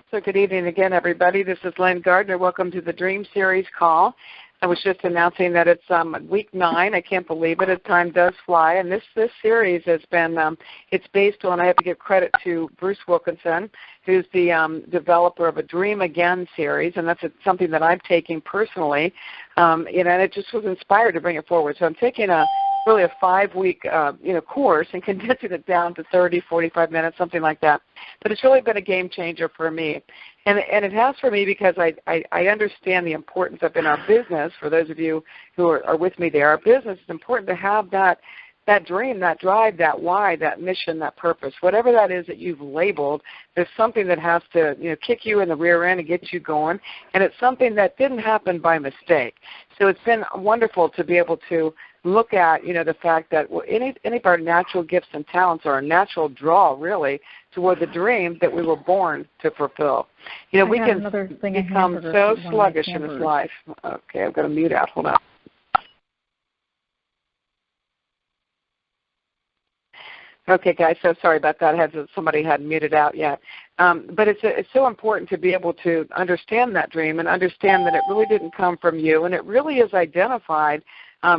So good evening again, everybody. This is Lynn Gardner. Welcome to the Dream Series call. I was just announcing that it's week 9. I can't believe it. Time does fly. And this series has been, it's based on, I have to give credit to Bruce Wilkinson, who's the developer of a Dream Again series. And that's something that I'm taking personally. And it just was inspired to bring it forward. So I'm taking really a 5-week course and condensing it down to 30, 45 minutes, something like that. But it's really been a game changer for me. And it has for me because I understand the importance of in our business, for those of you who are with me there, our business is important to have that dream, that drive, that why, that mission, that purpose, whatever that is that you've labeled, there's something that has to kick you in the rear end and get you going, and it's something that didn't happen by mistake. So it's been wonderful to be able to look at the fact that any of our natural gifts and talents are a natural draw, really, toward the dream that we were born to fulfill. We can become so sluggish in this life. Okay, I've got to mute out. Hold on. Okay, guys, so sorry about that. Somebody hadn't muted out yet. But it's so important to be able to understand that dream and understand that it really didn't come from you, and it really is identified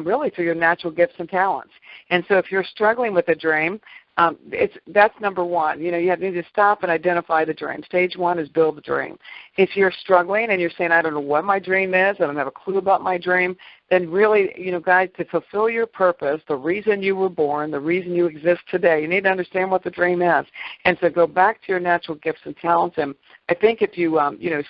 really through your natural gifts and talents. And so if you're struggling with a dream, that's number one. You need to stop and identify the dream. Stage 1 is build the dream. If you're struggling and you're saying, I don't know what my dream is, I don't have a clue about my dream, then really, guys, to fulfill your purpose, the reason you were born, the reason you exist today, you need to understand what the dream is. And so go back to your natural gifts and talents. And I think if you,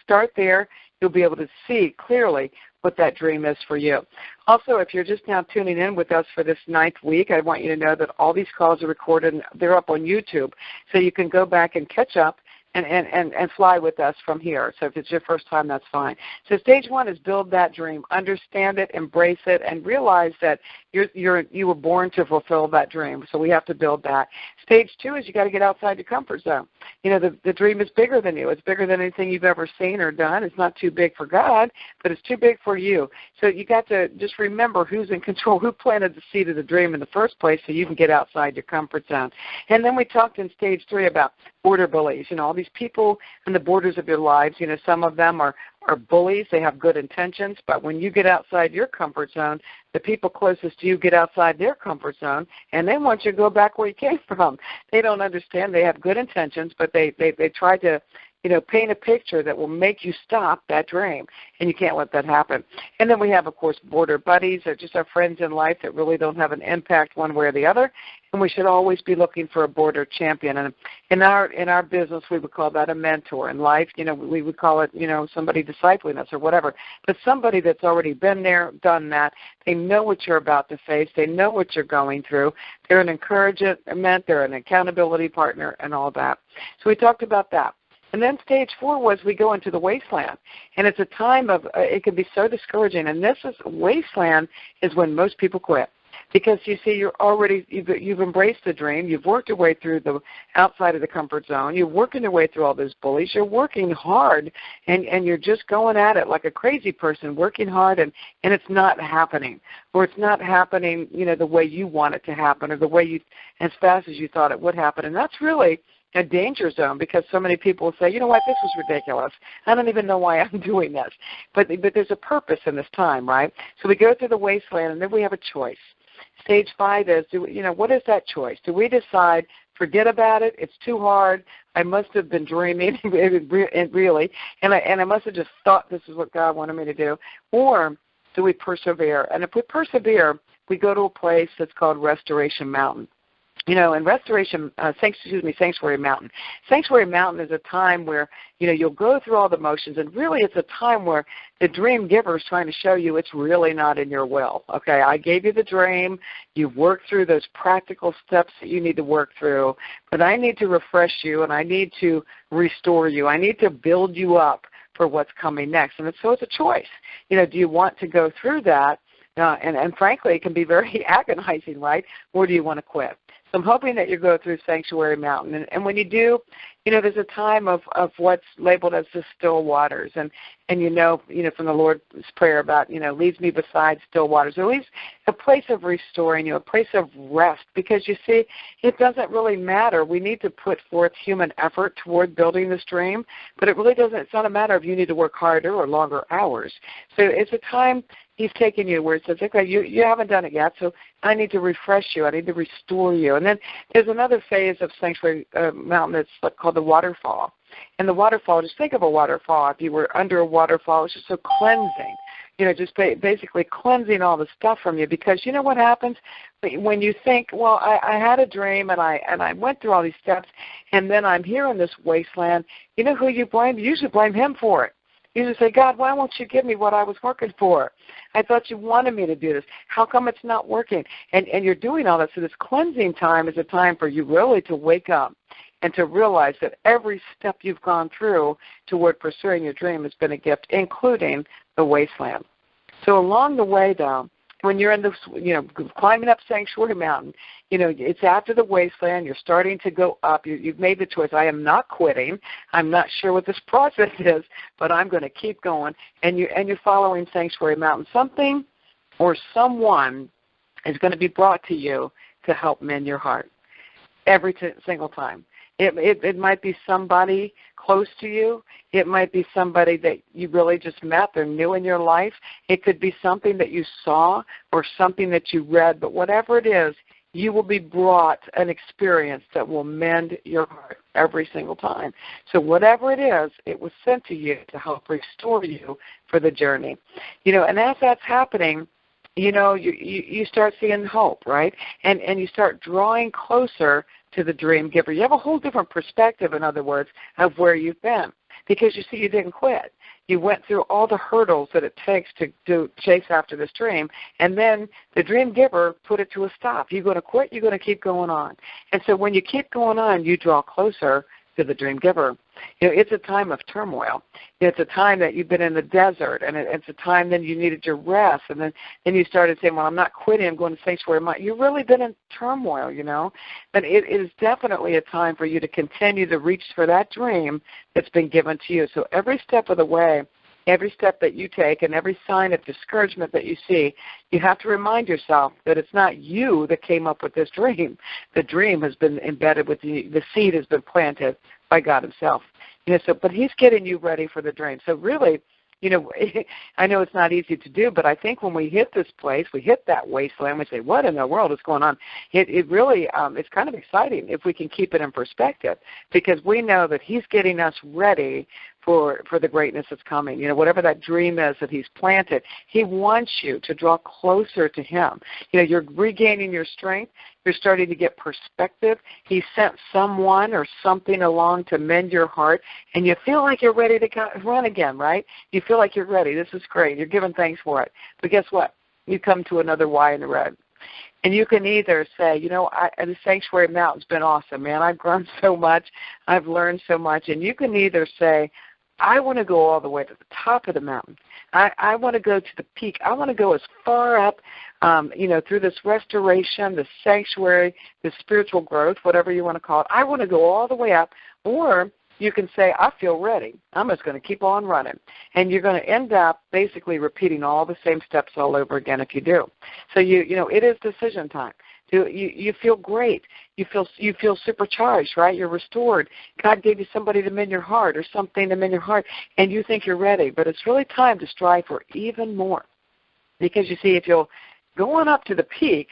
start there, you'll be able to see clearly what that dream is for you. Also, if you're just now tuning in with us for this 9th week, I want you to know that all these calls are recorded and they're up on YouTube. So you can go back and catch up and fly with us from here. So if it's your first time, that's fine. So stage 1 is build that dream. Understand it, embrace it, and realize that you were born to fulfill that dream. So we have to build that. Stage 2 is you got to get outside your comfort zone. The dream is bigger than you. It's bigger than anything you've ever seen or done. It's not too big for God, but it's too big for you. So you got to just remember who's in control, who planted the seed of the dream in the first place so you can get outside your comfort zone. And then we talked in stage 3 about border bullies. All these people on the borders of your lives, some of them are bullies. They have good intentions, but when you get outside your comfort zone, the people closest to you get outside their comfort zone, and they want you to go back where you came from. They don't understand. They have good intentions, but they try to paint a picture that will make you stop that dream, and you can't let that happen. And then we have, of course, border buddies, or just our friends in life that really don't have an impact one way or the other, and we should always be looking for a border champion. And in our business, we would call that a mentor. In life, we would call it, somebody discipling us or whatever, but somebody that's already been there, done that. They know what you're about to face. They know what you're going through. They're an encouragement. They're an accountability partner and all that. So we talked about that. And then stage 4 was we go into the wasteland. And it's a time of, it can be so discouraging. And wasteland is when most people quit. Because you see, you've embraced the dream. You've worked your way through the outside of the comfort zone. You're working your way through all those bullies. You're working hard, and you're just going at it like a crazy person, working hard, and it's not happening. Or it's not happening, the way you want it to happen, or the way as fast as you thought it would happen. And that's really a danger zone, because so many people will say, you know what, this was ridiculous. I don't even know why I'm doing this. But there's a purpose in this time, right? So we go through the wasteland, and then we have a choice. Stage 5 is, what is that choice? Do we decide, forget about it, it's too hard, I must have been dreaming, really, and I must have just thought this is what God wanted me to do? Or do we persevere? And if we persevere, we go to a place that's called Restoration Mountain. In Sanctuary Mountain. Sanctuary Mountain is a time where, you'll go through all the motions, and really it's a time where the dream giver is trying to show you it's really not in your will. Okay, I gave you the dream. You've worked through those practical steps that you need to work through, but I need to refresh you, and I need to restore you. I need to build you up for what's coming next. And so it's a choice. Do you want to go through that? And frankly, it can be very agonizing, right? Or do you want to quit? So I'm hoping that you go through Sanctuary Mountain. And when you do, there's a time of what's labeled as the still waters. And from the Lord's Prayer about, leads me beside still waters. Or at least a place of restoring you, a place of rest. Because, you see, it doesn't really matter. We need to put forth human effort toward building this dream. But it really doesn't. It's not a matter of you need to work harder or longer hours. So it's a time He's taken you where it says, okay, you haven't done it yet, so I need to refresh you. I need to restore you. And then there's another phase of Sanctuary Mountain that's called the waterfall. And the waterfall, just think of a waterfall. If you were under a waterfall, it's just so cleansing. Just basically cleansing all the stuff from you. Because you know what happens when you think, well, I had a dream and I went through all these steps, and then I'm here in this wasteland. You know who you blame? You usually blame Him for it. You just say, God, why won't you give me what I was working for? I thought you wanted me to do this. How come it's not working? And you're doing all that. So this cleansing time is a time for you really to wake up and to realize that every step you've gone through toward pursuing your dream has been a gift, including the wasteland. So along the way, though, when you're in this, climbing up Sanctuary Mountain, it's after the wasteland. You're starting to go up. You've made the choice. I am not quitting. I'm not sure what this process is, but I'm going to keep going. And you're following Sanctuary Mountain. Something or someone is going to be brought to you to help mend your heart every single time. It might be somebody close to you. It might be somebody that you really just met. They're new in your life. It could be something that you saw or something that you read. But whatever it is, you will be brought an experience that will mend your heart every single time. So whatever it is, it was sent to you to help restore you for the journey. And as that's happening, you start seeing hope, right? And you start drawing closer to the dream giver. You have a whole different perspective, in other words, of where you've been. Because you see, you didn't quit. You went through all the hurdles that it takes to chase after this dream, and then the dream giver put it to a stop. You're going to quit, you're going to keep going on. And so when you keep going on, you draw closer to the dream giver. It's a time of turmoil. It's a time that you've been in the desert, and it's a time then you needed your rest, and then you started saying, well, I'm not quitting, I'm going to Sanctuary Mountain. You've really been in turmoil, But it is definitely a time for you to continue to reach for that dream that's been given to you. So every step of the way, every step that you take and every sign of discouragement that you see, you have to remind yourself that it's not you that came up with this dream. The dream has been embedded with you. The seed has been planted by God Himself. But He's getting you ready for the dream. So really, I know it's not easy to do, but I think when we hit this place, we hit that wasteland, we say, what in the world is going on? It really, it's kind of exciting if we can keep it in perspective, because we know that He's getting us ready for the greatness that's coming. Whatever that dream is that He's planted, He wants you to draw closer to Him. You're regaining your strength. You're starting to get perspective. He sent someone or something along to mend your heart, and you feel like you're ready to run again, right? You feel like you're ready. This is great. You're giving thanks for it. But guess what? You come to another Y in the road. And you can either say, the Sanctuary Mountain's been awesome, man. I've grown so much. I've learned so much. And you can either say, I want to go all the way to the top of the mountain. I want to go to the peak. I want to go as far up, through this restoration, the sanctuary, the spiritual growth, whatever you want to call it. I want to go all the way up. Or you can say, I feel ready. I'm just going to keep on running. And you're going to end up basically repeating all the same steps all over again if you do. So, it is decision time. You feel great. You feel supercharged, right? You're restored. God gave you somebody to mend your heart or something to mend your heart, and you think you're ready. But it's really time to strive for even more. Because, you see, if you're going up to the peak,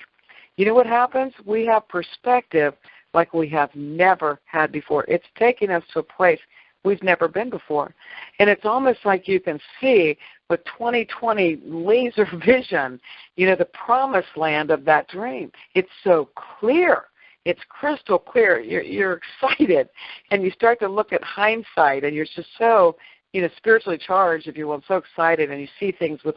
you know what happens? We have perspective like we have never had before. It's taking us to a place we've never been before. And it's almost like you can see with 20/20 laser vision, the promised land of that dream. It's so clear. It's crystal clear. You're excited. And you start to look at hindsight, and you're just so, spiritually charged, if you will, so excited, and you see things with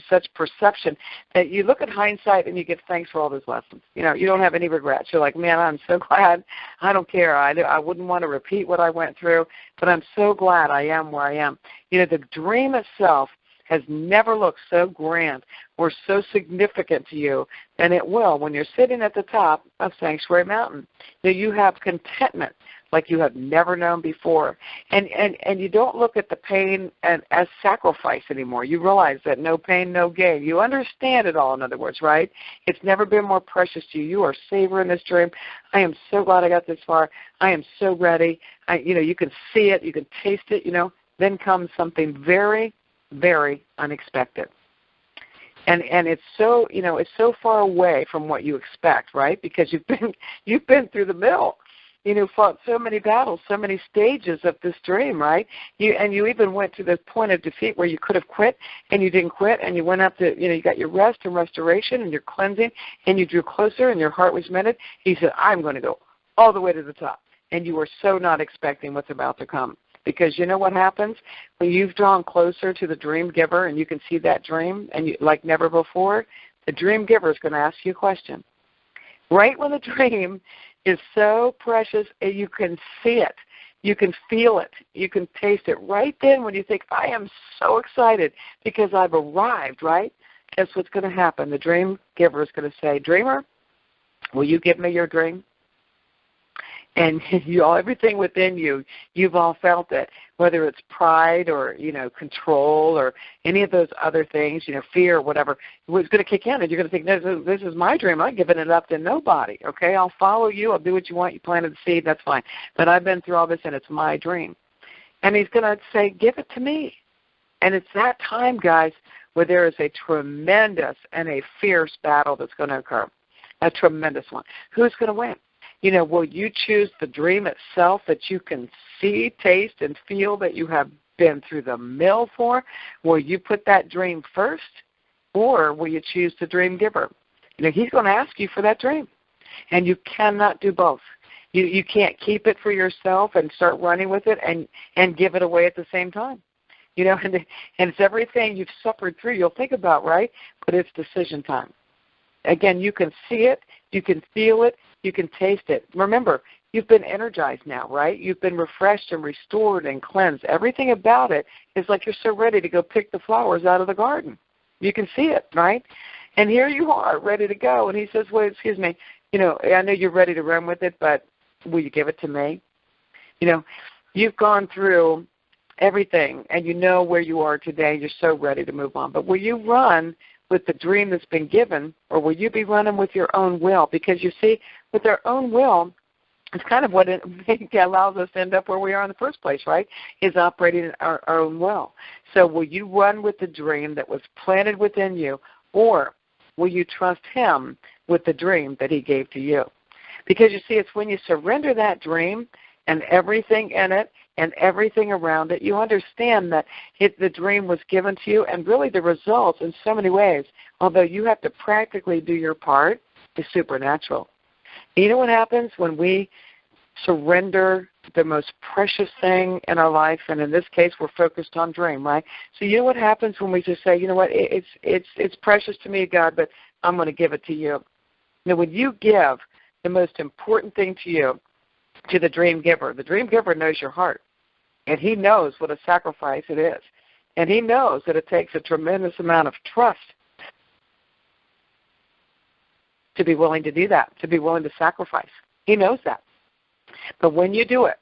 such perception that you look at hindsight and you give thanks for all those lessons. You don't have any regrets. You're like, man, I'm so glad. I don't care. I wouldn't want to repeat what I went through, but I'm so glad I am where I am. The dream itself has never looked so grand or so significant to you than it will when you're sitting at the top of Sanctuary Mountain. That you have contentment like you have never known before. And you don't look at the pain as sacrifice anymore. You realize that no pain, no gain. You understand it all, in other words, right? It's never been more precious to you. You are savoring this dream. I am so glad I got this far. I am so ready. You can see it. You can taste it, Then comes something very, very unexpected. And it's so, it's so far away from what you expect, right? Because you've been through the mill. Fought so many battles, so many stages of this dream, right? You even went to the point of defeat where you could have quit, and you didn't quit, and you went up to, you got your rest and restoration and your cleansing, and you drew closer, and your heart was mended. He said, I'm going to go all the way to the top. And you were so not expecting what's about to come. Because you know what happens? When you've drawn closer to the dream giver and you can see that dream and like never before, the dream giver is going to ask you a question. Right when the dream is so precious, and you can see it, you can feel it, you can taste it. Right then when you think, I am so excited because I've arrived, right? Guess what's going to happen? The dream giver is going to say, Dreamer, will you give me your dream? And everything within you, you've all felt it, whether it's pride or, control or any of those other things, fear or whatever, it's going to kick in and you're going to think, this is my dream. I'm giving it up to nobody, okay? I'll follow you. I'll do what you want. You planted the seed. That's fine. But I've been through all this and it's my dream. And he's going to say, give it to me. And it's that time, guys, where there is a tremendous and a fierce battle that's going to occur, a tremendous one. Who's going to win? Will you choose the dream itself that you can see, taste, and feel that you have been through the mill for? Will you put that dream first, or will you choose the dream giver? He's going to ask you for that dream, and you cannot do both. You can't keep it for yourself and start running with it and give it away at the same time. And it's everything you've suffered through you'll think about, right? But it's decision time. Again, you can see it, you can feel it, you can taste it. Remember, you've been energized now, right? You've been refreshed and restored and cleansed. Everything about it is like you're so ready to go pick the flowers out of the garden. You can see it, right? And here you are, ready to go. And he says, well, excuse me, I know you're ready to run with it, but will you give it to me? You've gone through everything, and you know where you are today. You're so ready to move on. But will you run with the dream that's been given, or will you be running with your own will? Because you see, with our own will, it's kind of what it allows us to end up where we are in the first place, right, is operating in our own will. So will you run with the dream that was planted within you, or will you trust him with the dream that he gave to you? Because you see, it's when you surrender that dream and everything in it and everything around it, you understand that the dream was given to you, and really the results in so many ways, although you have to practically do your part, is supernatural. You know what happens when we surrender the most precious thing in our life, and in this case we're focused on dream, right? So you know what happens when we just say, you know what, it's precious to me, God, but I'm going to give it to you. When you give the most important thing to you, to the dream giver knows your heart, and he knows what a sacrifice it is, and he knows that it takes a tremendous amount of trust to be willing to do that, to be willing to sacrifice. He knows that. But when you do it,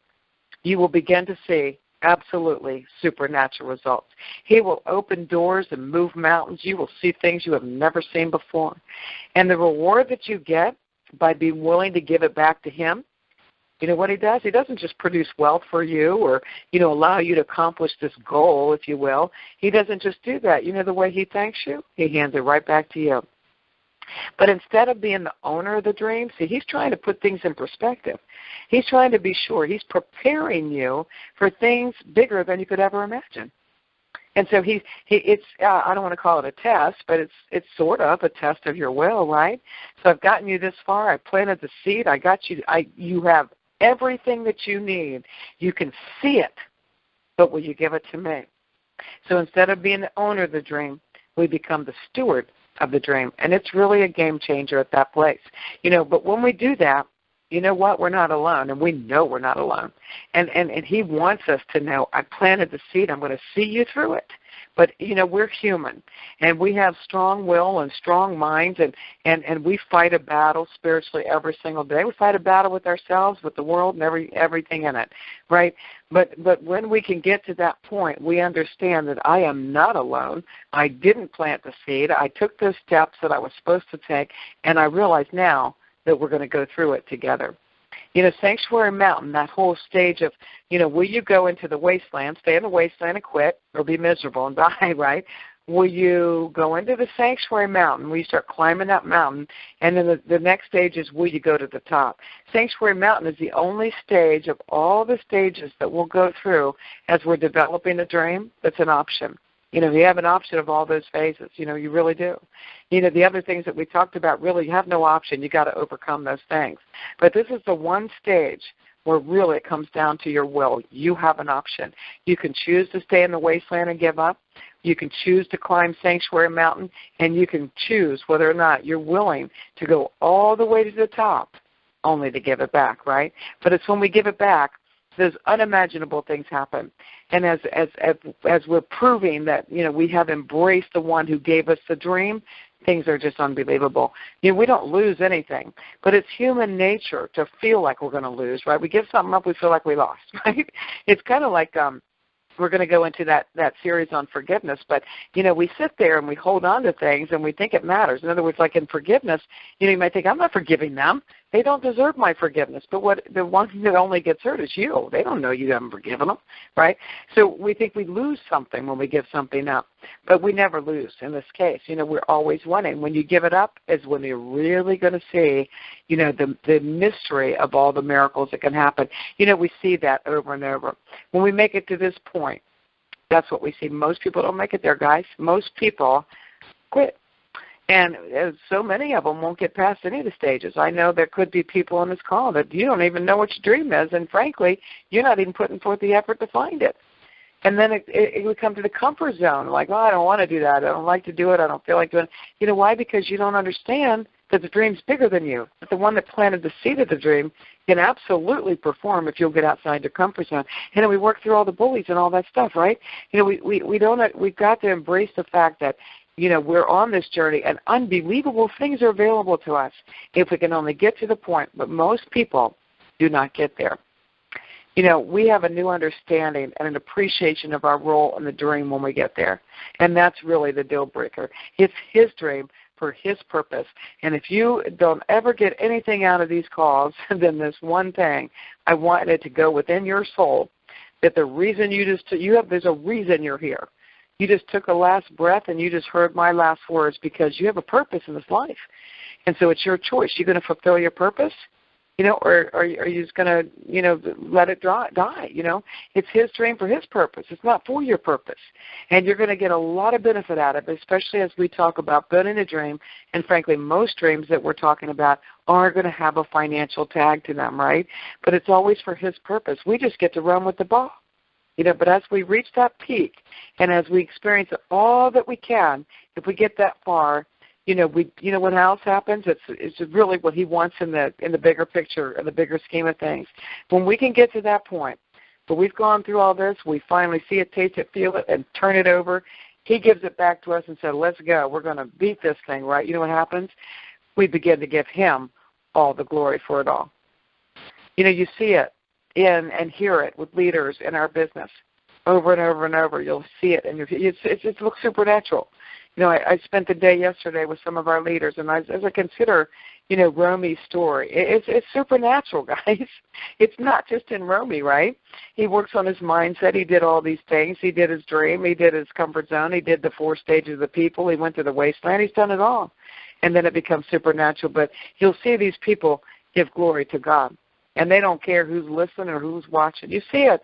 you will begin to see absolutely supernatural results. He will open doors and move mountains. You will see things you have never seen before. And the reward that you get by being willing to give it back to him, you know what he does? He doesn't just produce wealth for you or, allow you to accomplish this goal, if you will. He doesn't just do that. You know the way he thanks you? He hands it right back to you. But instead of being the owner of the dream, see, he's trying to put things in perspective. He's trying to be sure. He's preparing you for things bigger than you could ever imagine. And so it's I don't want to call it a test, but it's sort of a test of your will, right? So I've gotten you this far. I planted the seed. I got you. You have everything that you need. You can see it, but will you give it to me? So instead of being the owner of the dream, we become the steward of the dream. And it's really a game changer at that place. But when we do that, you know what? We're not alone, and we know we're not alone. And he wants us to know, I planted the seed. I'm going to see you through it. But, we're human, and we have strong will and strong minds, and we fight a battle spiritually every single day. We fight a battle with ourselves, with the world, and everything in it, right? But when we can get to that point, we understand that I am not alone. I didn't plant the seed. I took those steps that I was supposed to take, and I realize now that we're going to go through it together. Sanctuary Mountain, that whole stage of, will you go into the wasteland, stay in the wasteland and quit, or be miserable and die, right? Will you go into the Sanctuary Mountain? Will you start climbing that mountain? And then the next stage is, will you go to the top? Sanctuary Mountain is the only stage of all the stages that we'll go through as we're developing a dream that's an option. You have an option of all those phases. You really do. The other things that we talked about, really, you have no option. You got to overcome those things. But this is the one stage where really it comes down to your will. You have an option. You can choose to stay in the wasteland and give up. You can choose to climb Sanctuary Mountain, and you can choose whether or not you're willing to go all the way to the top, only to give it back, right? But it's when we give it back, those unimaginable things happen. And as we're proving that, we have embraced the one who gave us the dream, things are just unbelievable. We don't lose anything, but it's human nature to feel like we're going to lose, right? We give something up, we feel like we lost, right? It's kind of like we're going to go into that series on forgiveness, but, we sit there and we hold on to things and we think it matters. In other words, like in forgiveness, you might think, I'm not forgiving them. They don't deserve my forgiveness. But the one that only gets hurt is you. They don't know you haven't forgiven them, right? So we think we lose something when we give something up, but we never lose in this case. We're always winning. When you give it up is when you're really going to see, the mystery of all the miracles that can happen. We see that over and over. When we make it to this point, that's what we see. Most people don't make it there, guys. Most people quit. And so many of them won't get past any of the stages. I know there could be people on this call that you don't even know what your dream is, and frankly, you're not even putting forth the effort to find it. And then it would come to the comfort zone, like, I don't want to do that. I don't like to do it. I don't feel like doing it. Why? Because you don't understand that the dream's bigger than you. But the one that planted the seed of the dream can absolutely perform if you'll get outside your comfort zone. And then we work through all the bullies and all that stuff, right? We've got to embrace the fact that, we're on this journey, and unbelievable things are available to us if we can only get to the point. But most people do not get there. We have a new understanding and an appreciation of our role in the dream when we get there. And that's really the deal breaker. It's his dream for his purpose. And if you don't ever get anything out of these calls, then this one thing, I want it to go within your soul, that the reason there's a reason you're here. You just took a last breath and you just heard my last words because you have a purpose in this life. And so it's your choice. You're going to fulfill your purpose, or are you just going to, let it die? It's his dream for his purpose. It's not for your purpose. And you're going to get a lot of benefit out of it, especially as we talk about building a dream. And frankly, most dreams that we're talking about are going to have a financial tag to them, right? But it's always for his purpose. We just get to run with the ball. But as we reach that peak and as we experience all that we can, if we get that far, what else happens? It's really what he wants in the bigger picture, in the bigger scheme of things. When we can get to that point, but we've gone through all this, we finally see it, taste it, feel it, and turn it over. He gives it back to us and said, let's go. We're going to beat this thing, right? You know what happens? We begin to give him all the glory for it all. You see it and hear it with leaders in our business over and over and over. You'll see it, and it looks supernatural. I spent the day yesterday with some of our leaders, and as I consider, Romy's story, it's supernatural, guys. It's not just in Romy, right? He works on his mindset. He did all these things. He did his dream. He did his comfort zone. He did the 4 stages of the people. He went to the wasteland. He's done it all. And then it becomes supernatural. But you'll see these people give glory to God. And they don't care who's listening or who's watching. You see it,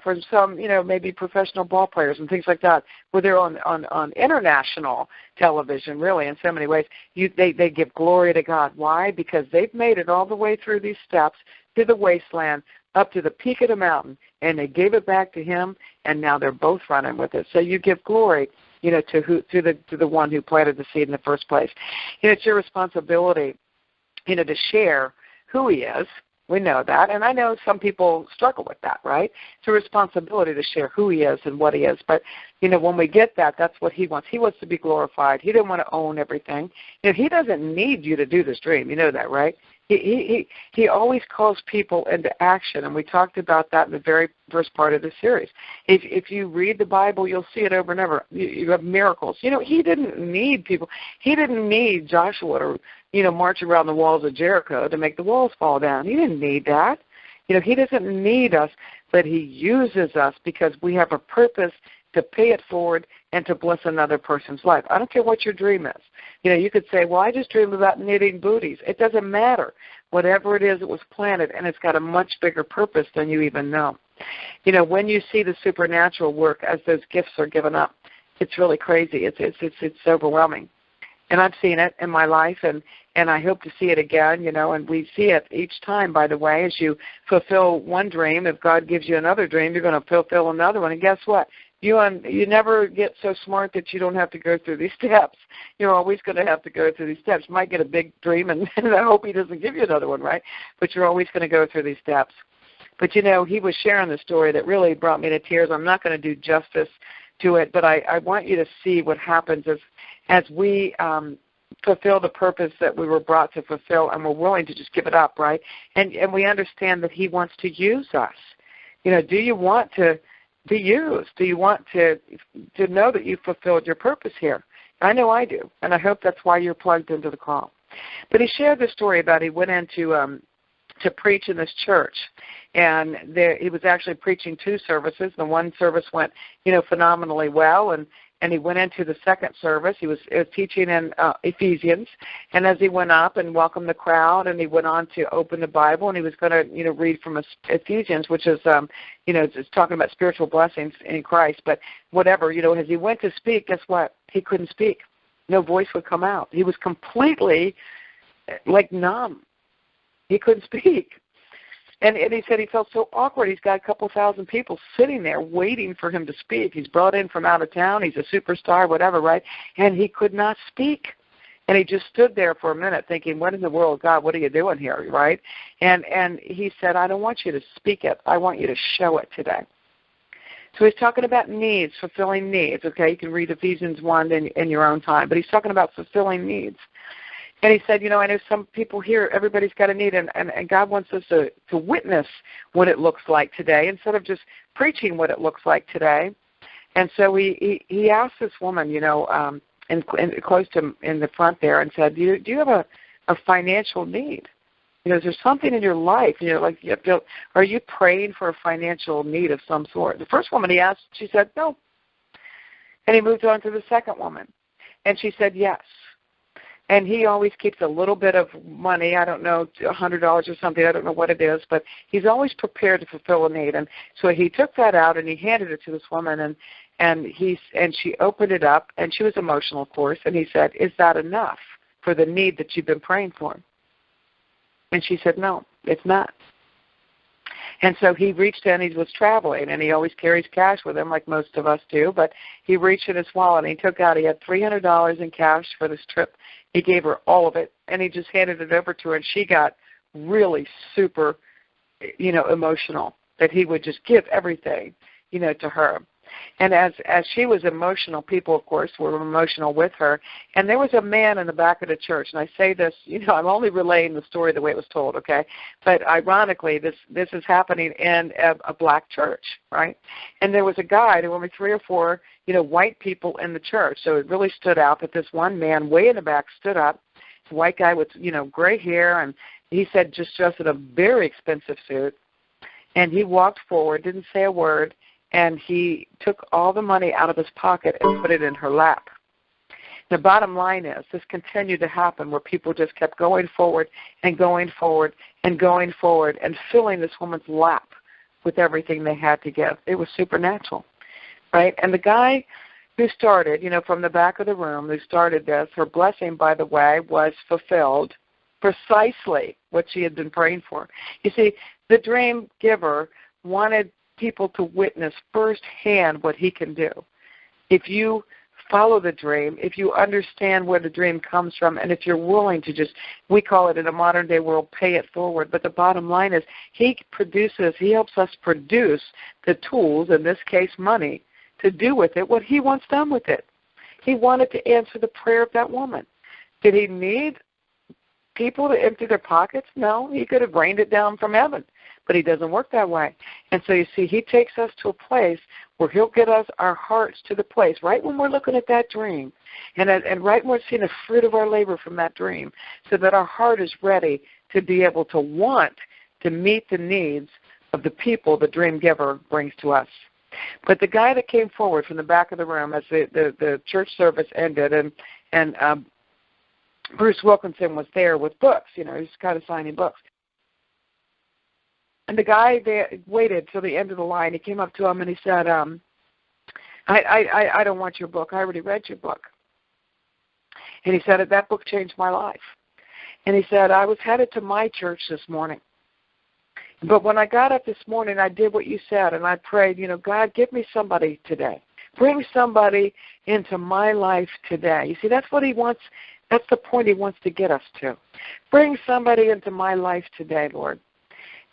for some, maybe professional ball players and things like that, where they're on international television, really, in so many ways. They give glory to God. Why? Because they've made it all the way through these steps to the wasteland, up to the peak of the mountain, and they gave it back to him, and now they're both running with it. So you give glory, to the one who planted the seed in the first place. It's your responsibility, to share who he is, We know that, and I know some people struggle with that, right? It's a responsibility to share who he is and what he is. But, when we get that, that's what he wants. He wants to be glorified. He didn't want to own everything. He doesn't need you to do this dream. You know that, right? He always calls people into action, and we talked about that in the very first part of the series. If you read the Bible, you'll see it over and over. You have miracles. He didn't need people. He didn't need Joshua to march around the walls of Jericho to make the walls fall down. He didn't need that. He doesn't need us, but he uses us because we have a purpose to pay it forward and to bless another person's life. I don't care what your dream is. You could say, well, I just dream about knitting booties. It doesn't matter. Whatever it is, it was planted, and it's got a much bigger purpose than you even know. When you see the supernatural work as those gifts are given up, it's really crazy. It's overwhelming. And I've seen it in my life, and I hope to see it again, and we see it each time, by the way, as you fulfill one dream. If God gives you another dream, you're going to fulfill another one. And guess what? You never get so smart that you don't have to go through these steps. You're always going to have to go through these steps. You might get a big dream, and I hope he doesn't give you another one, right? But you're always going to go through these steps. But, he was sharing the story that really brought me to tears. I'm not going to do justice to it, but I want you to see what happens as we fulfill the purpose that we were brought to fulfill, and we're willing to just give it up, right? And we understand that he wants to use us. Do you want to be used? Do you want to know that you've fulfilled your purpose here? I know I do, and I hope that's why you're plugged into the call. But he shared the story about he went into to preach in this church, and he was actually preaching 2 services. The one service went, phenomenally well, and he went into the second service. He was teaching in Ephesians, and as he went up and welcomed the crowd, and he went on to open the Bible, and he was going to, read from Ephesians, which is, it's talking about spiritual blessings in Christ. But whatever, as he went to speak, guess what? He couldn't speak. No voice would come out. He was completely, numb. He couldn't speak. And he said he felt so awkward. He's got a couple thousand people sitting there waiting for him to speak. He's brought in from out of town. He's a superstar, whatever, right? And he could not speak. And he just stood there for a minute thinking, what in the world, God, what are you doing here, right? And he said, I don't want you to speak it. I want you to show it today. So he's talking about needs, fulfilling needs, okay? You can read Ephesians 1 in your own time. But he's talking about fulfilling needs. And he said, I know some people here, everybody's got a need, and God wants us to witness what it looks like today instead of just preaching what it looks like today. And so he asked this woman, and close to him in the front there and said, do you have a financial need? Is there something in your life, are you praying for a financial need of some sort? The first woman he asked, she said, no. And he moved on to the second woman, and she said, yes. And he always keeps a little bit of money, I don't know, $100 or something, I don't know what it is, but he's always prepared to fulfill a need. And so he took that out and he handed it to this woman, and she opened it up, and she was emotional, of course, and he said, is that enough for the need that you've been praying for? And she said, no, it's not. And so he reached in, he was traveling, and he always carries cash with him like most of us do, but he reached in his wallet, and he had $300 in cash for this trip. He gave her all of it, and he just handed it over to her, and she got really super, emotional that he would just give everything, to her. And as she was emotional, people, of course, were emotional with her. And there was a man in the back of the church, and I say this, I'm only relaying the story the way it was told, okay? But ironically, this is happening in a black church, right? And there was a guy, there were only 3 or 4, white people in the church. So it really stood out that this one man way in the back stood up, a white guy with, gray hair, and he said just dressed in a very expensive suit. And he walked forward, didn't say a word, and he took all the money out of his pocket and put it in her lap. The bottom line is this continued to happen where people just kept going forward and going forward and going forward and filling this woman's lap with everything they had to give. It was supernatural, right? And the guy who started, from the back of the room, who started this, her blessing, by the way, was fulfilled precisely what she had been praying for. You see, the dream giver wanted people to witness firsthand what he can do. If you follow the dream, if you understand where the dream comes from, and if you're willing to just, we call it in a modern day world, pay it forward. But the bottom line is he helps us produce the tools, in this case money, to do with it what he wants done with it. He wanted to answer the prayer of that woman. Did he need people to empty their pockets? No, he could have rained it down from heaven. But he doesn't work that way. And so you see, he takes us to a place where he'll get us, our hearts to the place, right when we're looking at that dream, and right when we're seeing the fruit of our labor from that dream, so that our heart is ready to be able to want to meet the needs of the people the dream giver brings to us. But the guy that came forward from the back of the room as the church service ended, and Bruce Wilkinson was there with books, he was kind of signing books. And the guy waited till the end of the line. He came up to him and he said, I don't want your book. I already read your book. And he said, that book changed my life. And he said, I was headed to my church this morning. But when I got up this morning, I did what you said, and I prayed, God, give me somebody today. Bring somebody into my life today. You see, that's what he wants. That's the point he wants to get us to. Bring somebody into my life today, Lord.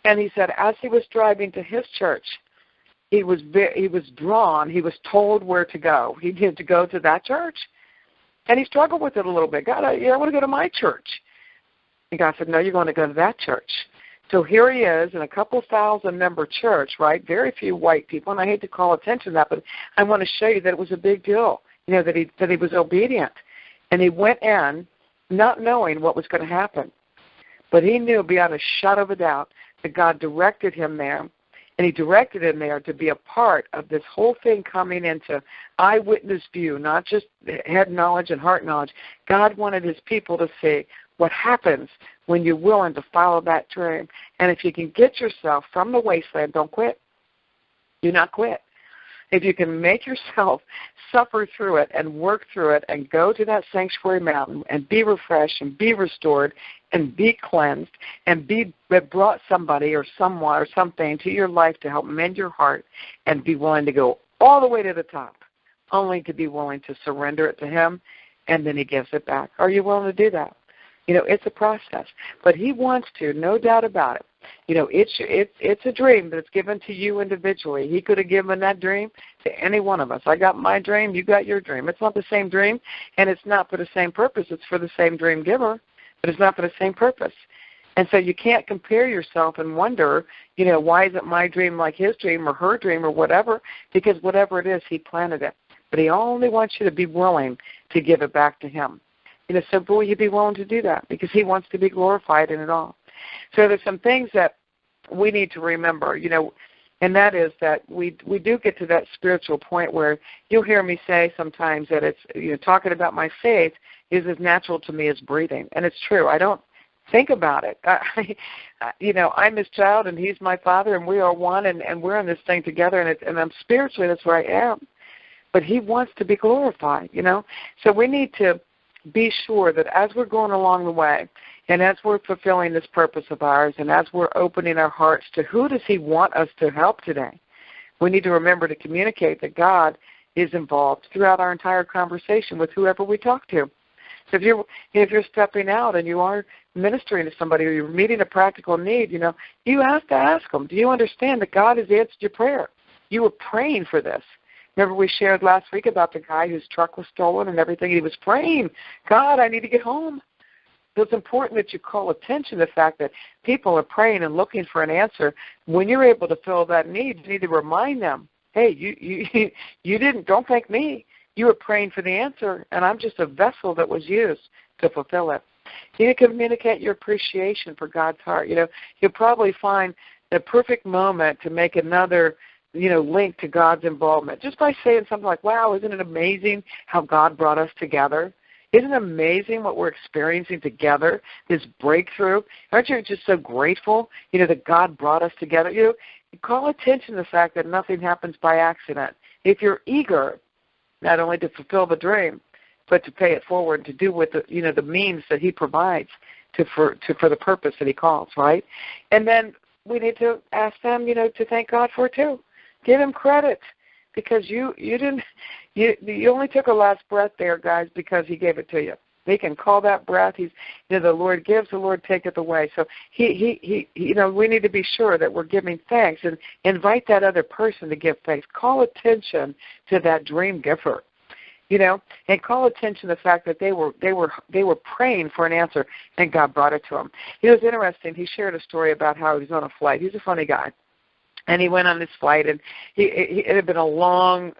And he said, as he was driving to his church, he was drawn. He was told where to go. He needed to go to that church. And he struggled with it a little bit. God, I want to go to my church. And God said, no, you're going to go to that church. So here he is in a couple thousand-member church, right? Very few white people, and I hate to call attention to that, but I want to show you that it was a big deal, that he was obedient. And he went in not knowing what was going to happen. But he knew beyond a shadow of a doubt that God directed him there, and he directed him there to be a part of this whole thing coming into eyewitness view, not just head knowledge and heart knowledge. God wanted his people to see what happens when you're willing to follow that dream. And if you can get yourself from the wasteland, don't quit. Do not quit. If you can make yourself suffer through it and work through it and go to that sanctuary mountain and be refreshed and be restored and be cleansed and be brought somebody or someone or something to your life to help mend your heart and be willing to go all the way to the top, only to be willing to surrender it to him, and then he gives it back. Are you willing to do that? It's a process. But he wants to, no doubt about it. It's a dream that's given to you individually. He could have given that dream to any one of us. I got my dream, you got your dream. It's not the same dream, and it's not for the same purpose. It's for the same dream giver, but it's not for the same purpose. And so you can't compare yourself and wonder, why isn't my dream like his dream or her dream or whatever? Because whatever it is, he planted it. But he only wants you to be willing to give it back to him. So will you be willing to do that? Because he wants to be glorified in it all. So there's some things that we need to remember, and that is that we do get to that spiritual point where you'll hear me say sometimes that it's, talking about my faith is as natural to me as breathing. And it's true. I don't think about it. I'm his child and he's my father and we are one and we're in this thing together and I'm spiritually, that's where I am. But he wants to be glorified, So we need to be sure that as we're going along the way and as we're fulfilling this purpose of ours and as we're opening our hearts to who does he want us to help today, we need to remember to communicate that God is involved throughout our entire conversation with whoever we talk to. So if you're stepping out and you are ministering to somebody or you're meeting a practical need, you have to ask them, do you understand that God has answered your prayer? You were praying for this. Remember we shared last week about the guy whose truck was stolen and everything. He was praying, God, I need to get home. So it's important that you call attention to the fact that people are praying and looking for an answer. When you're able to fill that need, you need to remind them, hey, you don't thank me. You were praying for the answer, and I'm just a vessel that was used to fulfill it. You need to communicate your appreciation for God's heart. You'll probably find the perfect moment to make another link to God's involvement, just by saying something like, wow, isn't it amazing how God brought us together? Isn't it amazing what we're experiencing together, this breakthrough? Aren't you just so grateful, that God brought us together? You call attention to the fact that nothing happens by accident. If you're eager not only to fulfill the dream, but to pay it forward, to do with the means that he provides for the purpose that he calls, right? And then we need to ask them, to thank God for it too. Give him credit. Because you only took a last breath there, guys, because he gave it to you. He can call that breath. The Lord gives, the Lord taketh away. So he we need to be sure that we're giving thanks and invite that other person to give thanks. Call attention to that dream giver, and call attention to the fact that they were praying for an answer, and God brought it to them. It was interesting. He shared a story about how he was on a flight. He's a funny guy. And he went on this flight, and it had been a long,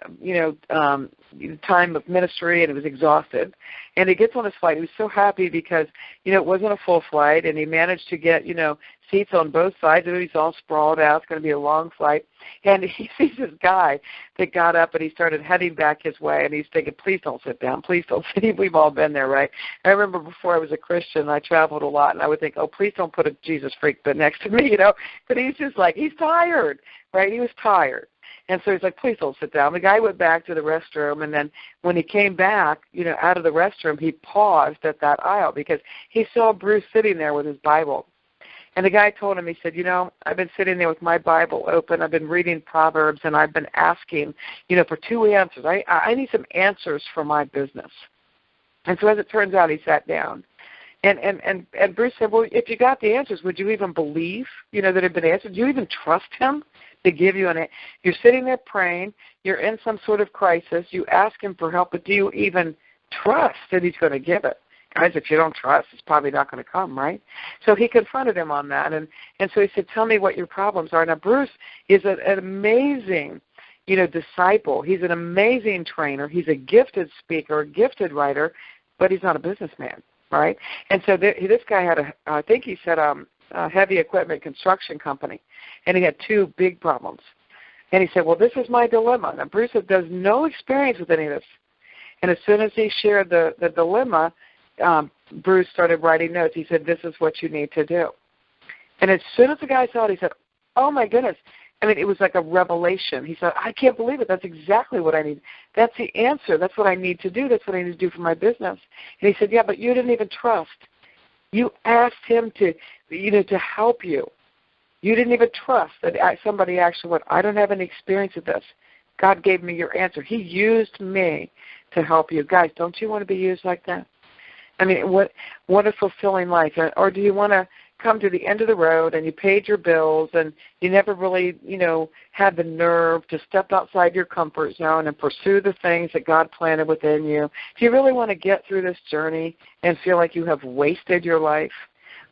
time of ministry, and he was exhausted. And he gets on his flight. He was so happy because, it wasn't a full flight, and he managed to get, seats on both sides. And he's all sprawled out. It's going to be a long flight. And he sees this guy that got up, and he started heading back his way. And he's thinking, please don't sit down. Please don't sit. We've all been there, right? I remember before I was a Christian, I traveled a lot, and I would think, oh, please don't put a Jesus freak bed next to me, But he's just like, he's tired, right? He was tired. And so he's like, please don't sit down. The guy went back to the restroom, and then when he came back, out of the restroom, he paused at that aisle because he saw Bruce sitting there with his Bible. And the guy told him, he said, I've been sitting there with my Bible open. I've been reading Proverbs, and I've been asking, for 2 answers. I need some answers for my business. And so as it turns out, he sat down. And Bruce said, well, if you got the answers, would you even believe, that it had been answered? Do you even trust him to give you you're sitting there praying, you're in some sort of crisis, you ask him for help, but do you even trust that he's going to give it? Guys, if you don't trust, it's probably not going to come, right? So he confronted him on that, and so he said, tell me what your problems are. Now, Bruce is an amazing, disciple. He's an amazing trainer. He's a gifted speaker, a gifted writer, but he's not a businessman, right? And so this guy had I think he said a heavy equipment construction company, and he had 2 big problems. And he said, well, this is my dilemma. Now, Bruce has no experience with any of this. And as soon as he shared the dilemma, Bruce started writing notes. He said, this is what you need to do. And as soon as the guy saw it, he said, oh, my goodness. I mean, it was like a revelation. He said, I can't believe it. That's exactly what I need. That's the answer. That's what I need to do. That's what I need to do for my business. And he said, yeah, but you didn't even trust. You asked him to help you. You didn't even trust that somebody actually went, I don't have any experience with this. God gave me your answer. He used me to help you. Guys, don't you want to be used like that? I mean, what a fulfilling life. Or do you want to come to the end of the road and you paid your bills and you never really, had the nerve to step outside your comfort zone and pursue the things that God planted within you? Do you really want to get through this journey and feel like you have wasted your life?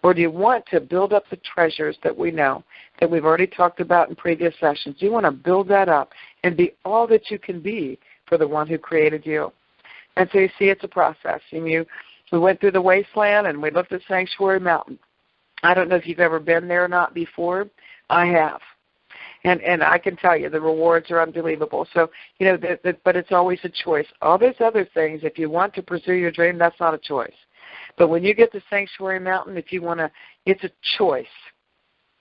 Or do you want to build up the treasures that we know, that we've already talked about in previous sessions? Do you want to build that up and be all that you can be for the one who created you? And so you see, it's a process. We went through the wasteland and we looked at Santuary Mountain. I don't know if you've ever been there or not before. I have. And I can tell you the rewards are unbelievable. So, but it's always a choice. All those other things, if you want to pursue your dream, that's not a choice. But when you get to Santuary Mountain, if you want to, it's a choice.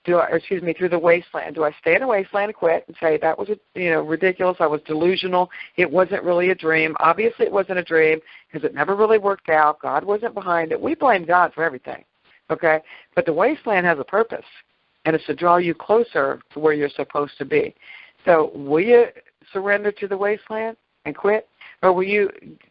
Through the wasteland. Do I stay in the wasteland and quit and say that was ridiculous? I was delusional. It wasn't really a dream. Obviously, it wasn't a dream because it never really worked out. God wasn't behind it. We blame God for everything, okay? But the wasteland has a purpose, and it's to draw you closer to where you're supposed to be. So will you surrender to the wasteland and quit, or will you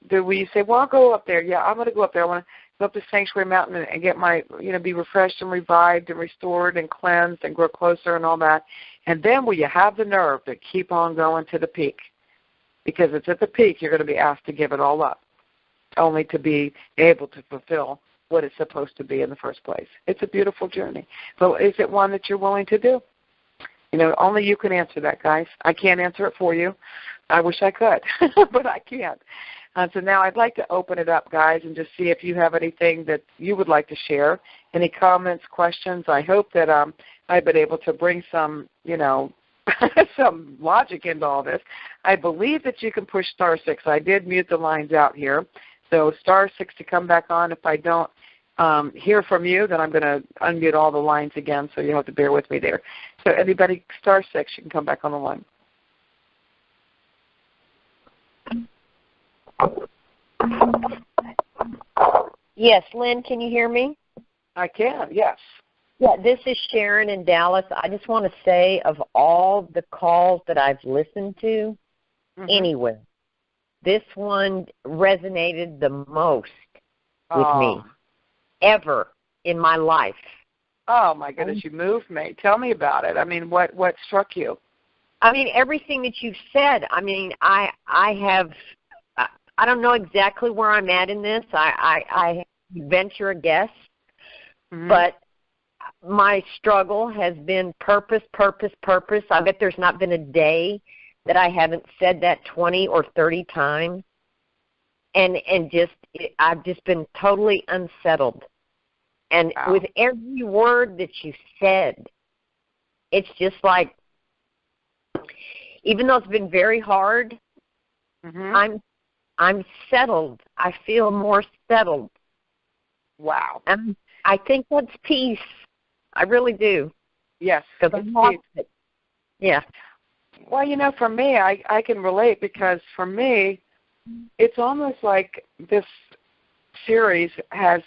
say, well, I'll go up there. Yeah, I'm going to go up there. I want to go up to Sanctuary Mountain and get my, be refreshed and revived and restored and cleansed and grow closer and all that. And then will you have the nerve to keep on going to the peak? Because it's at the peak you're going to be asked to give it all up, only to be able to fulfill what it's supposed to be in the first place. It's a beautiful journey. But is it one that you're willing to do? Only you can answer that, guys. I can't answer it for you. I wish I could, but I can't. So now I'd like to open it up, guys, and just see if you have anything that you would like to share, any comments, questions. I hope that I've been able to bring some, some logic into all this. I believe that you can push *6. I did mute the lines out here. So *6 to come back on. If I don't hear from you, then I'm going to unmute all the lines again, so you have to bear with me there. So anybody, *6, you can come back on the line. Yes, Lynn, can you hear me? I can, yes. Yeah, this is Sharon in Dallas. I just want to say, of all the calls that I've listened to, anywhere. This one resonated the most with me ever in my life. Oh, my goodness, you moved me. Tell me about it. I mean, what struck you? I mean, everything that you've said. I mean, I don't know exactly where I'm at in this. I venture a guess, but my struggle has been purpose, purpose, purpose. I bet there's not been a day that I haven't said that 20 or 30 times, and I've just been totally unsettled. And with every word that you said, it's just like, even though it's been very hard, I'm settled. I feel more settled. Wow. And I think that's peace. I really do. Yes. Because I'm lost it. Yeah. Well, for me, I can relate, because for me, it's almost like this series has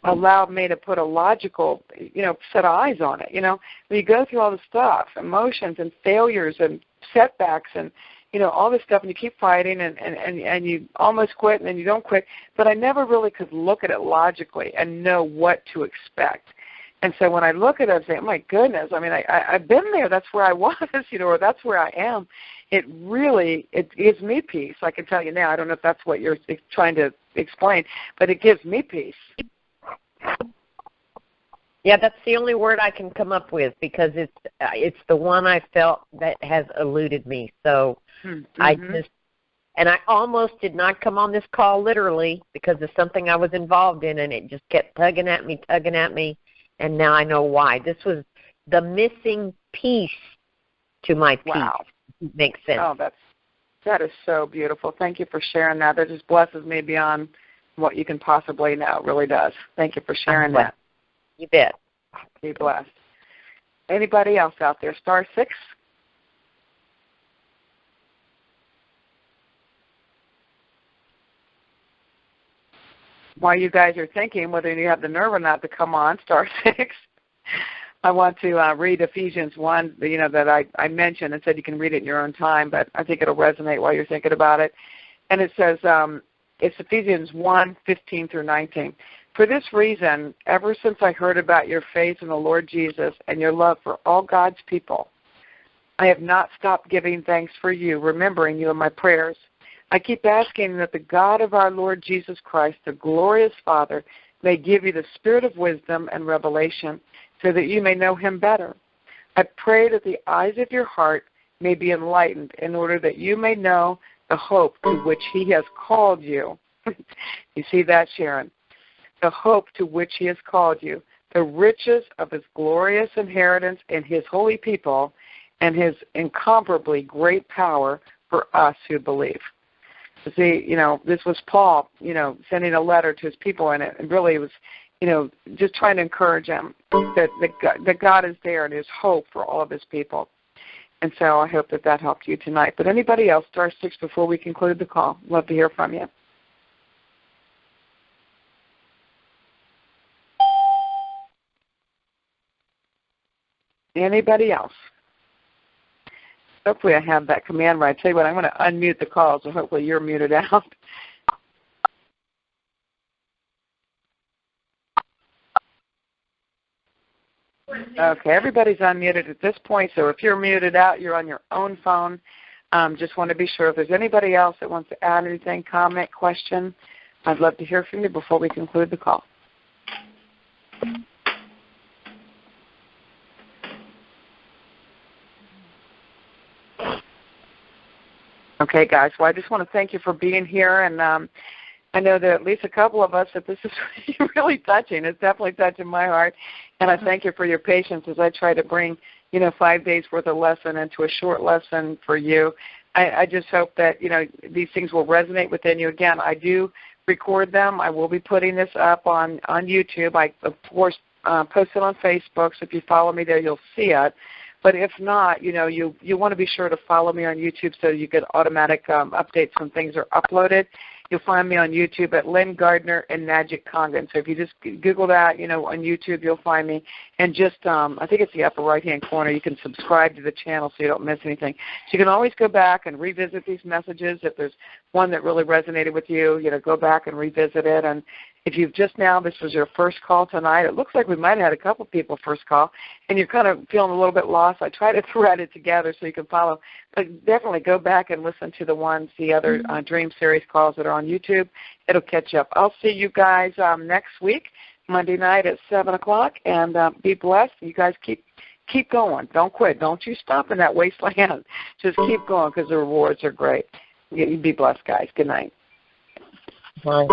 allowed me to put a logical, set of eyes on it. When you go through all the stuff, emotions and failures and setbacks and, all this stuff, and you keep fighting and you almost quit and then you don't quit. But I never really could look at it logically and know what to expect. And so when I look at it, I say, oh, my goodness, I mean, I've been there. That's where I was, or that's where I am. It gives me peace. I can tell you now. I don't know if that's what you're trying to explain, but it gives me peace. Yeah, that's the only word I can come up with, because it's the one I felt that has eluded me. So I almost did not come on this call literally because of something I was involved in, and it just kept tugging at me, and now I know why. This was the missing piece to my peace. Wow. It makes sense. Oh, that is so beautiful. Thank you for sharing that. That just blesses me beyond what you can possibly know. It really does. Thank you for sharing that. You bet. Be blessed. Anybody else out there? *6. While you guys are thinking whether you have the nerve or not to come on, *6, I want to read Ephesians 1, that I mentioned and said you can read it in your own time, but I think it'll resonate while you're thinking about it. And it says, it's Ephesians 1, 15 through 19. For this reason, ever since I heard about your faith in the Lord Jesus and your love for all God's people, I have not stopped giving thanks for you, remembering you in my prayers. I keep asking that the God of our Lord Jesus Christ, the glorious Father, may give you the spirit of wisdom and revelation so that you may know him better. I pray that the eyes of your heart may be enlightened in order that you may know the hope to which he has called you. You see that, Sharon? The hope to which he has called you, the riches of his glorious inheritance in his holy people, and his incomparably great power for us who believe. See, this was Paul, sending a letter to his people, and it really it was, just trying to encourage them that God is there and there's hope for all of his people. And so I hope that helped you tonight. But anybody else, *6, before we conclude the call? Love to hear from you. Anybody else? Hopefully I have that command right. I tell you what, I'm going to unmute the call, so hopefully you're muted out. Okay, everybody's unmuted at this point, so if you're muted out, you're on your own phone. Just want to be sure if there's anybody else that wants to add anything, comment, question, I'd love to hear from you before we conclude the call. Okay, guys, well, I just want to thank you for being here, and I know that at least a couple of us that this is really touching. It's definitely touching my heart, and I thank you for your patience as I try to bring, 5 days worth of lesson into a short lesson for you. I just hope that, these things will resonate within you. Again, I do record them. I will be putting this up on YouTube. I, of course, post it on Facebook, so if you follow me there, you'll see it. But if not, you want to be sure to follow me on YouTube so you get automatic updates when things are uploaded. You'll find me on YouTube at Lynn Gardner and Magic Kangen. So if you just Google that, on YouTube, you'll find me. And just, I think it's the upper right-hand corner, you can subscribe to the channel so you don't miss anything. So you can always go back and revisit these messages. If there's one that really resonated with you, go back and revisit it. And if you've just now, this was your first call tonight, it looks like we might have had a couple people first call, and you're kind of feeling a little bit lost. I try to thread it together so you can follow. But definitely go back and listen to the other Dream Series calls that are on YouTube. It'll catch up. I'll see you guys next week, Monday night at 7 o'clock, and be blessed. You guys keep going. Don't quit. Don't you stop in that wasteland. Just keep going because the rewards are great. You be blessed, guys. Good night. Bye.